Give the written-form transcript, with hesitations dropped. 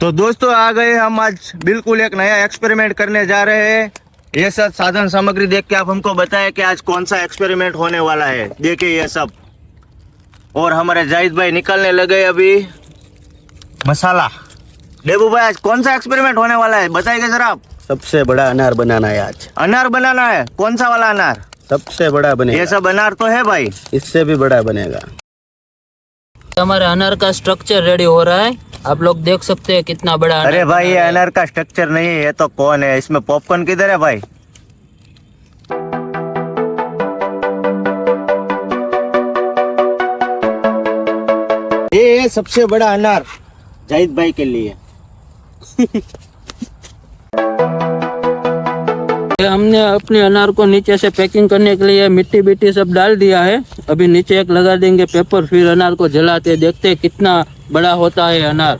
तो दोस्तों आ गए हम आज बिल्कुल एक नया एक्सपेरिमेंट करने जा रहे हैं। ये सब साधन सामग्री देख के आप हमको बताएं कि आज कौन सा एक्सपेरिमेंट होने वाला है। देखिए ये सब, और हमारे जाहिद भाई निकलने लगे अभी मसाला। देबू भाई आज कौन सा एक्सपेरिमेंट होने वाला है बताइए जरा आप। सबसे बड़ा अनार बनाना है आज। अनार बनाना है? कौन सा वाला अनार? सबसे बड़ा बनेगा। ये सब अनार तो है भाई, इससे भी बड़ा बनेगा। हमारे अनार का स्ट्रक्चर रेडी हो रहा है, आप लोग देख सकते हैं कितना बड़ा अनार। अरे भाई ये अनार का स्ट्रक्चर नहीं है, ये तो कौन है? इसमें पॉपकॉर्न किधर है भाई? ये है सबसे बड़ा अनार जाहिद भाई के लिए। हमने अपने अनार को नीचे से पैकिंग करने के लिए मिट्टी बिट्टी सब डाल दिया है। अभी नीचे एक लगा देंगे पेपर, फिर अनार को जलाते देखते कितना बड़ा होता है अनार।